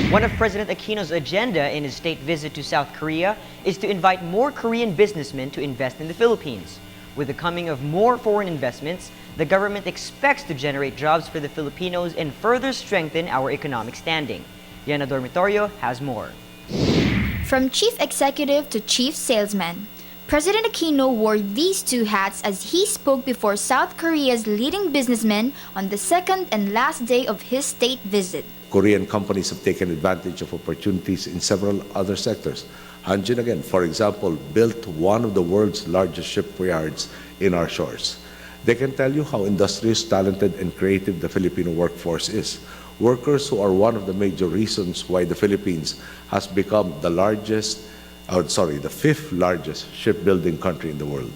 One of President Aquino's agenda in his state visit to South Korea is to invite more Korean businessmen to invest in the Philippines. With the coming of more foreign investments, the government expects to generate jobs for the Filipinos and further strengthen our economic standing. Yana Dormitorio has more. From chief executive to chief salesman, President Aquino wore these two hats as he spoke before South Korea's leading businessmen on the second and last day of his state visit. Korean companies have taken advantage of opportunities in several other sectors. Hanjin, again, for example, built one of the world's largest shipyards in our shores. They can tell you how industrious, talented, and creative the Filipino workforce is. Workers who are one of the major reasons why the Philippines has become the fifth largest shipbuilding country in the world.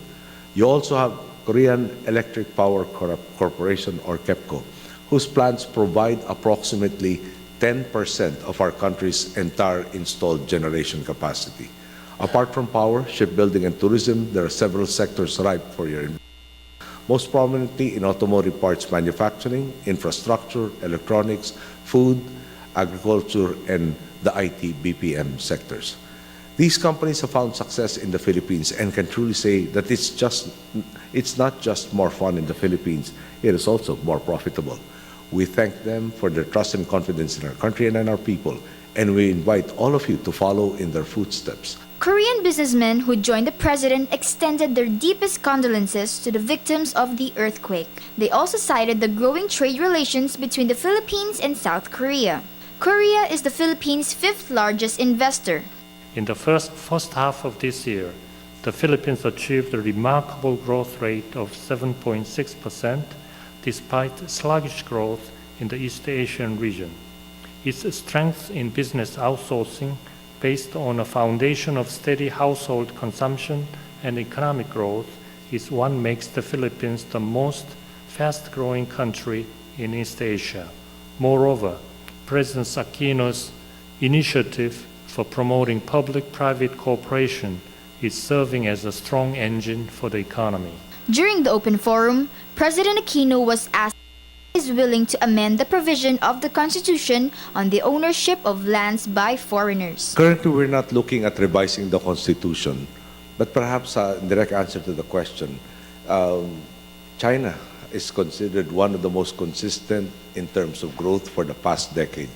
You also have Korean Electric Power Corporation, or KEPCO, whose plants provide approximately 10% of our country's entire installed generation capacity. Apart from power, shipbuilding, and tourism, there are several sectors ripe for your investment. Most prominently in automotive parts manufacturing, infrastructure, electronics, food, agriculture, and the IT BPM sectors. These companies have found success in the Philippines and can truly say that it's not just more fun in the Philippines, it is also more profitable. We thank them for their trust and confidence in our country and in our people, and we invite all of you to follow in their footsteps. Korean businessmen who joined the president extended their deepest condolences to the victims of the earthquake. They also cited the growing trade relations between the Philippines and South Korea. Korea is the Philippines' fifth largest investor. In the first half of this year, the Philippines achieved a remarkable growth rate of 7.6%, despite sluggish growth in the East Asian region. Its strength in business outsourcing, based on a foundation of steady household consumption and economic growth, is what makes the Philippines the most fast-growing country in East Asia. Moreover, President Aquino's initiative for promoting public-private cooperation is serving as a strong engine for the economy. During the open forum, President Aquino was asked if he is willing to amend the provision of the Constitution on the ownership of lands by foreigners. Currently, we're not looking at revising the Constitution, but perhaps in direct answer to the question, China is considered one of the most consistent in terms of growth for the past decade.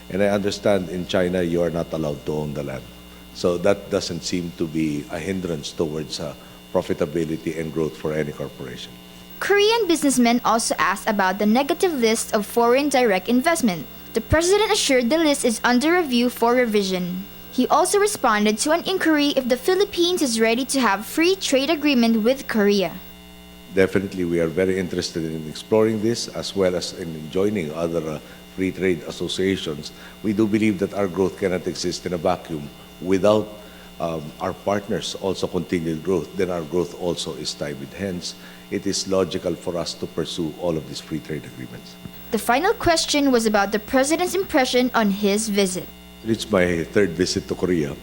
And I understand in China, you are not allowed to own the land. So that doesn't seem to be a hindrance towards profitability and growth for any corporation. Korean businessmen also asked about the negative list of foreign direct investment. The president assured the list is under review for revision. He also responded to an inquiry if the Philippines is ready to have free trade agreement with Korea. Definitely, we are very interested in exploring this as well as in joining other free trade associations. We do believe that our growth cannot exist in a vacuum without our partners also continued growth. Then our growth also is tied. Hence, it is logical for us to pursue all of these free trade agreements. The final question was about the president's impression on his visit. It's my third visit to Korea,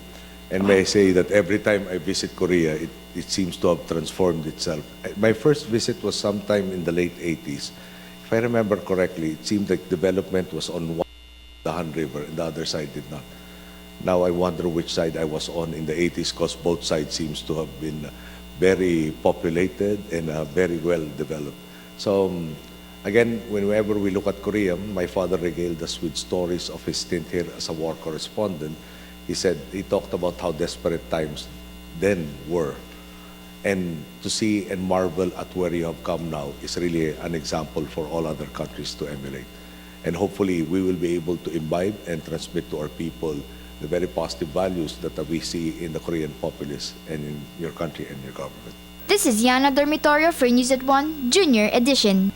and may I say that every time I visit Korea, it seems to have transformed itself. My first visit was sometime in the late 80s. If I remember correctly, it seemed like development was on one side of the Han River and the other side did not. Now I wonder which side I was on in the 80s, because both sides seems to have been very populated and very well developed. So again, whenever we look at Korea, my father regaled us with stories of his stint here as a war correspondent. He talked about how desperate times then were. And to see and marvel at where you have come now is really an example for all other countries to emulate. And hopefully we will be able to imbibe and transmit to our people the very positive values that we see in the Korean populace and in your country and your government. This is Yana Dormitorio for News at 1 Junior Edition.